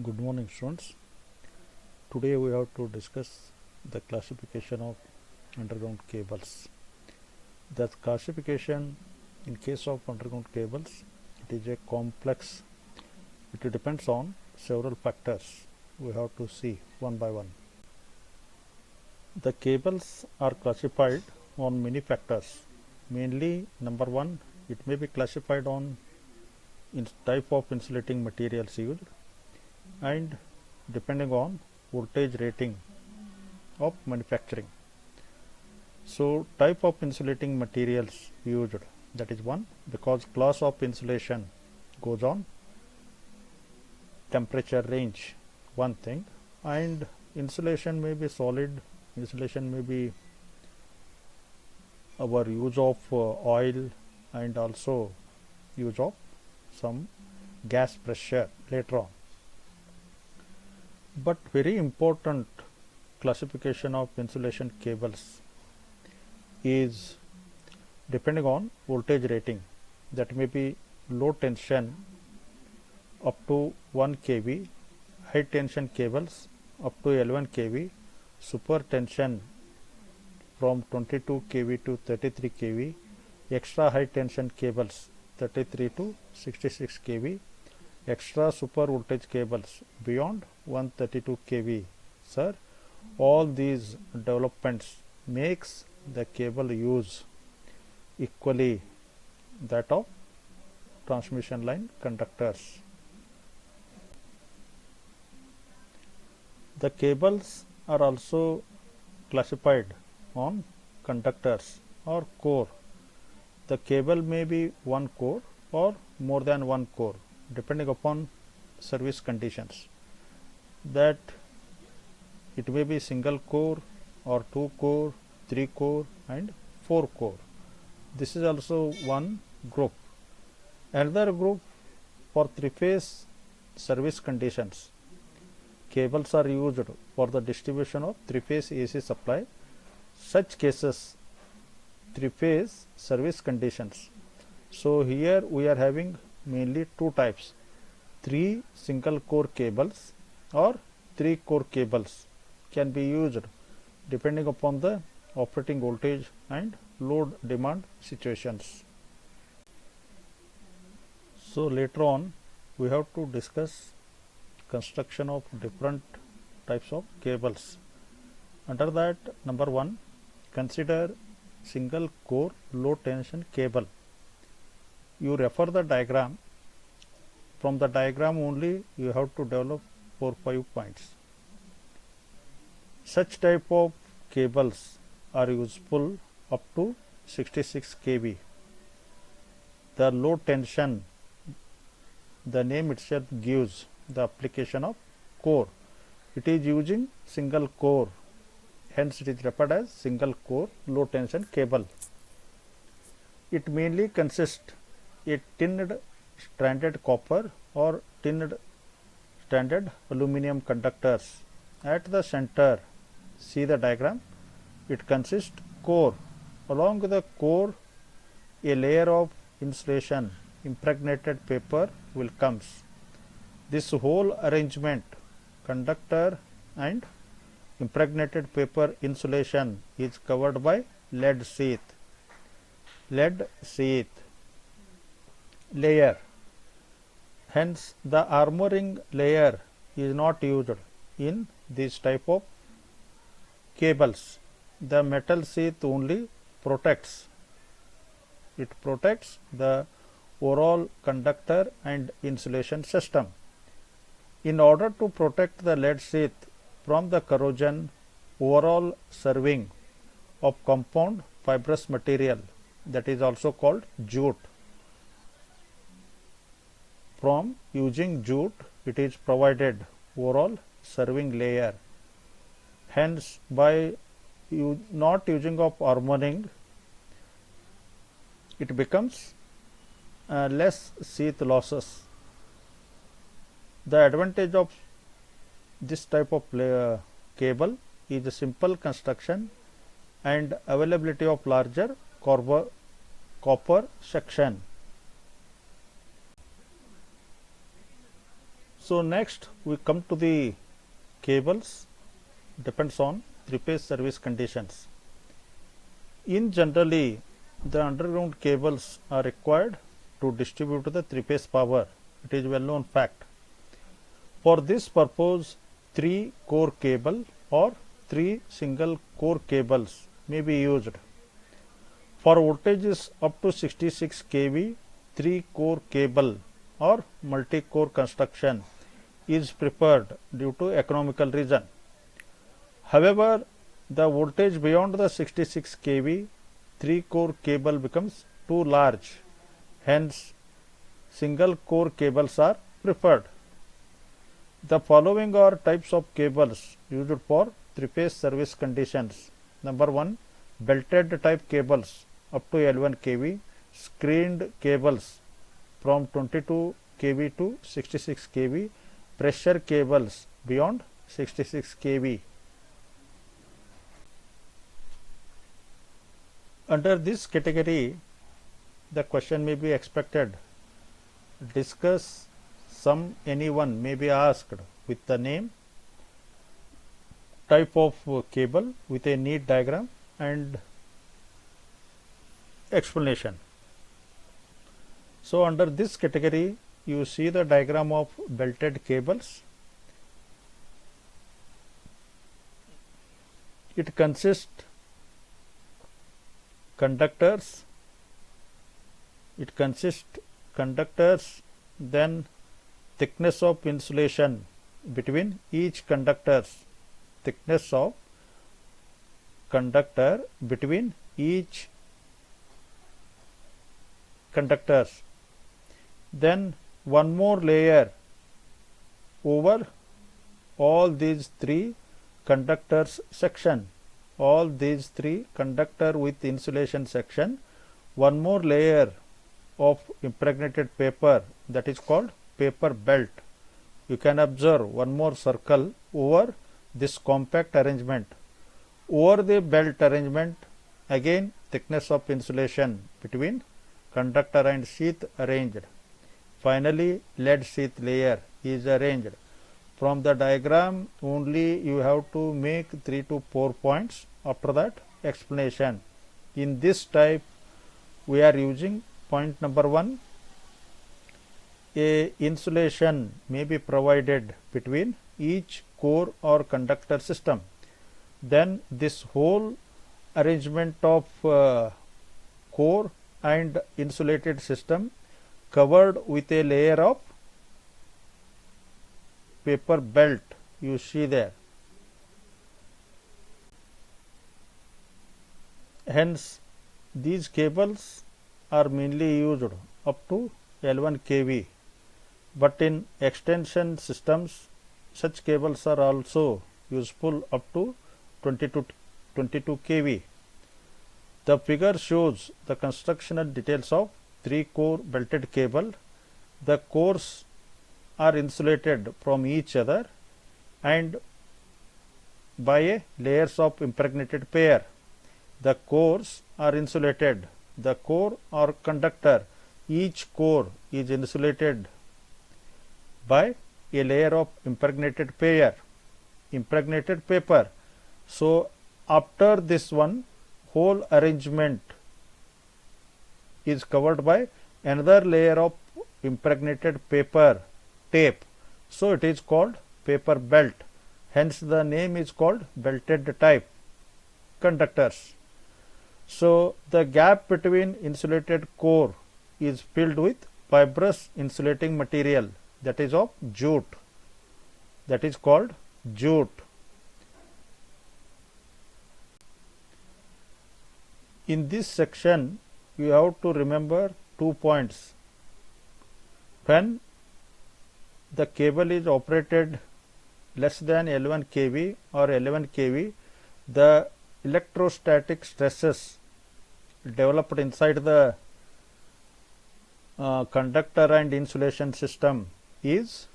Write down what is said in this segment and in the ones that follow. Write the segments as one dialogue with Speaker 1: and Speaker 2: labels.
Speaker 1: Good morning, students. Today we have to discuss the classification of underground cables. The classification in case of underground cables, it is a complex. It depends on several factors. We have to see one by one. The cables are classified on many factors. Mainly, number one, it may be classified on type of insulating materials used and depending on voltage rating of manufacturing. So type of insulating materials used, that is one, because class of insulation goes on temperature range, one thing, and insulation may be solid, insulation may be our use of oil and also use of some gas pressure later on. But very important classification of insulation cables is depending on voltage rating, that may be low tension up to 1 kV, high tension cables up to 11 kV, super tension from 22 kV to 33 kV, extra high tension cables 33 to 66 kV, extra super voltage cables beyond 132 kV. Sir, all these developments makes the cable use equally that of transmission line conductors. The cables are also classified on conductors or core. The cable may be one core or more than one core depending upon service conditions, that it may be single core or two core, three core and four core. This is also one group. Another group for three-phase service conditions. Cables are used for the distribution of three-phase AC supply. Such cases, three-phase service conditions. So here we are having mainly two types, 3 single core cables or 3 core cables can be used depending upon the operating voltage and load demand situations. So later on we have to discuss construction of different types of cables. Under that, number one, consider single core low tension cable. You refer the diagram. From the diagram only you have to develop 4-5 points. Such type of cables are useful up to 66 kV. The low tension, the name itself gives the application of core. It is using single core, hence it is referred as single core low tension cable. It mainly consists a tinned stranded copper or tinned stranded aluminum conductors. At the center, see the diagram, it consists core. Along the core, a layer of insulation impregnated paper will comes. This whole arrangement, conductor and impregnated paper insulation, is covered by lead sheath. Lead sheath layer. Hence the armoring layer is not used in this type of cables. The metal sheath only protects. It protects the overall conductor and insulation system. In order to protect the lead sheath from the corrosion, overall serving of compound fibrous material, that is also called jute. From using jute, it is provided overall serving layer. Hence, by not using of armoring, it becomes less sheath losses. The advantage of this type of cable is a simple construction and availability of larger copper section. So next we come to the cables depends on three-phase service conditions. In generally the underground cables are required to distribute the three-phase power. It is well known fact. For this purpose, 3 core cable or 3 single core cables may be used. For voltages up to 66 kV, 3 core cable or multi-core construction is preferred due to economical reason. However, the voltage beyond the 66 kV, 3 core cable becomes too large. Hence, single core cables are preferred. The following are types of cables used for three-phase service conditions. Number 1, belted type cables up to L1 kV, screened cables from 22 kV to 66 kV, pressure cables beyond 66 kV. Under this category, the question may be expected. Discuss anyone may be asked with the name, type of cable with a neat diagram and explanation. So under this category, you see the diagram of belted cables. It consists conductors, then thickness of insulation between each conductors, thickness of conductor between each conductors, then one more layer over all these 3 conductors section, all these 3 conductor with insulation section, one more layer of impregnated paper, that is called paper belt. You can observe one more circle over this compact arrangement. Over the belt arrangement, again thickness of insulation between conductor and sheath arranged. Finally, lead sheath layer is arranged. From the diagram only you have to make 3 to 4 points. After that, explanation. In this type, we are using point number 1. A insulation may be provided between each core or conductor system. Then this whole arrangement of core and insulated system covered with a layer of paper belt, you see there. Hence, these cables are mainly used up to L1 kV, but in extension systems, such cables are also useful up to 22 kV. The figure shows the constructional details of 3 core belted cable. The cores are insulated from each other and by a layers of impregnated pair. The cores are insulated. The core or conductor, each core is insulated by a layer of impregnated paper. So after this one, whole arrangement is covered by another layer of impregnated paper tape. So it is called paper belt. Hence the name is called belted type conductors. So the gap between insulated core is filled with fibrous insulating material, that is of jute, that is called jute. In this section, you have to remember 2 points. When the cable is operated less than L1 kV or 11 kV, the electrostatic stresses developed inside the conductor and insulation system is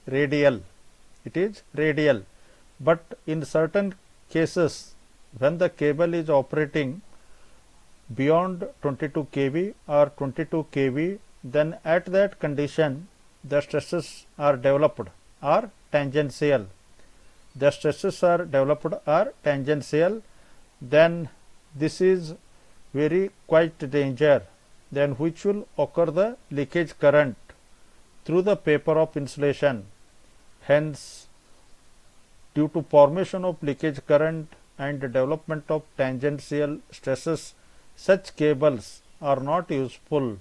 Speaker 1: radial. It is radial. But in certain cases, when the cable is operating beyond 22 kV or 22 kV, then at that condition the stresses are developed are tangential. The stresses are developed are tangential, then this is very quite danger, then which will occur the leakage current through the paper of insulation. Hence, due to formation of leakage current and development of tangential stresses, such cables are not useful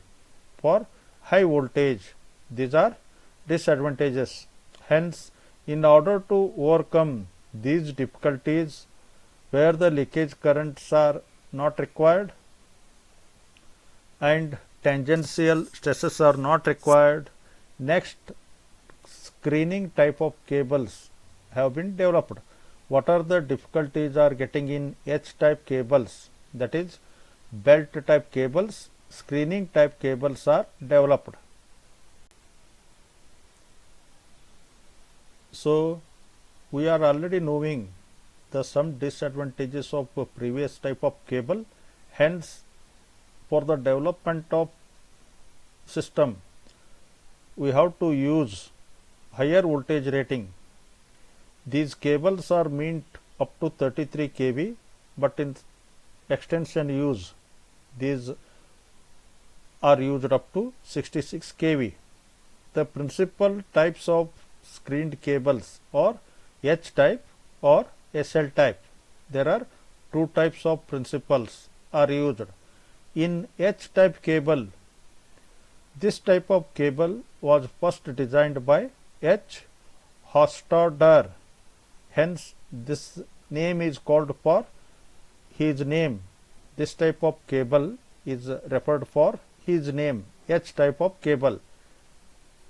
Speaker 1: for high voltage. These are disadvantages. Hence, in order to overcome these difficulties where the leakage currents are not required and tangential stresses are not required, next screening type of cables have been developed. What are the difficulties are getting in H type cables, that is belt type cables? Screening type cables are developed. So, we are already knowing the some disadvantages of previous type of cable. Hence, for the development of system, we have to use higher voltage rating. These cables are meant up to 33 kV, but in extension use these are used up to 66 kV. The principal types of screened cables are H type or SL type. There are two types of principals are used. In H type cable, this type of cable was first designed by H. Hofstadter. Hence, this name is called for his name. This type of cable is referred for his name, H type of cable.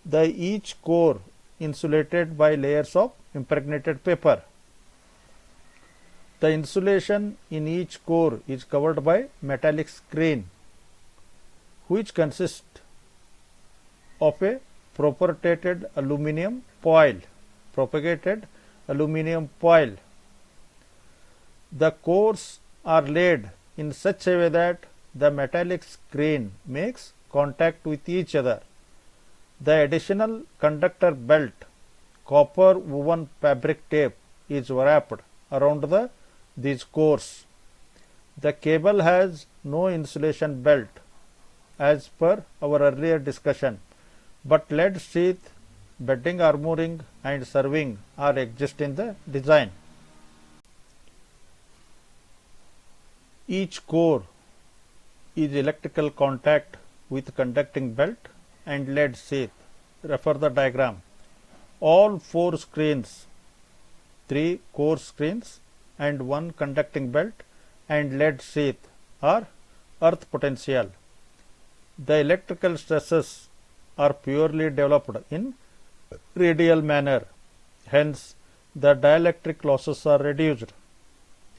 Speaker 1: The each core insulated by layers of impregnated paper. The insulation in each core is covered by metallic screen, which consists of a propagated aluminum foil. The cores are laid in such a way that the metallic screen makes contact with each other. The additional conductor belt, copper woven fabric tape, is wrapped around these cores. The cable has no insulation belt as per our earlier discussion, but lead sheath, bedding, armoring and serving are exist in the design. Each core is electrical contact with conducting belt and lead sheath. Refer the diagram. All four screens, 3 core screens and 1 conducting belt and lead sheath are earth potential. The electrical stresses are purely developed in radial manner. Hence, the dielectric losses are reduced.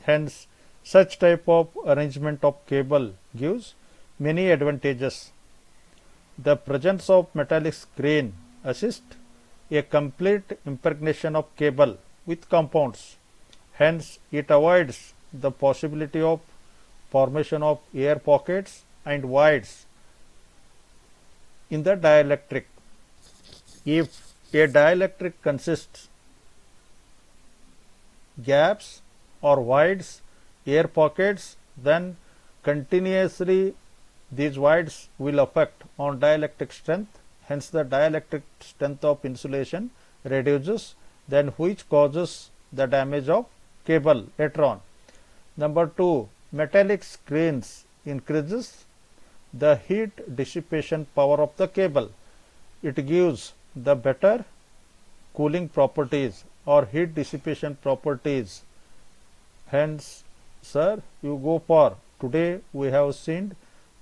Speaker 1: Hence, such type of arrangement of cable gives many advantages. The presence of metallic screen assists a complete impregnation of cable with compounds. Hence, it avoids the possibility of formation of air pockets and voids in the dielectric. If a dielectric consists gaps or voids, air pockets, then continuously these voids will affect on dielectric strength. Hence, the dielectric strength of insulation reduces, then which causes the damage of cable later on. Number 2, metallic screens increases the heat dissipation power of the cable. It gives the better cooling properties or heat dissipation properties. Hence, sir, you go for today we have seen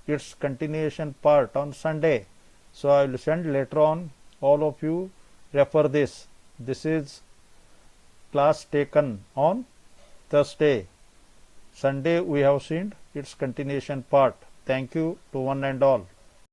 Speaker 1: its continuation part on Sunday. So, I will send later on, all of you refer this. This is class taken on Thursday. Sunday we have seen its continuation part. Thank you to one and all.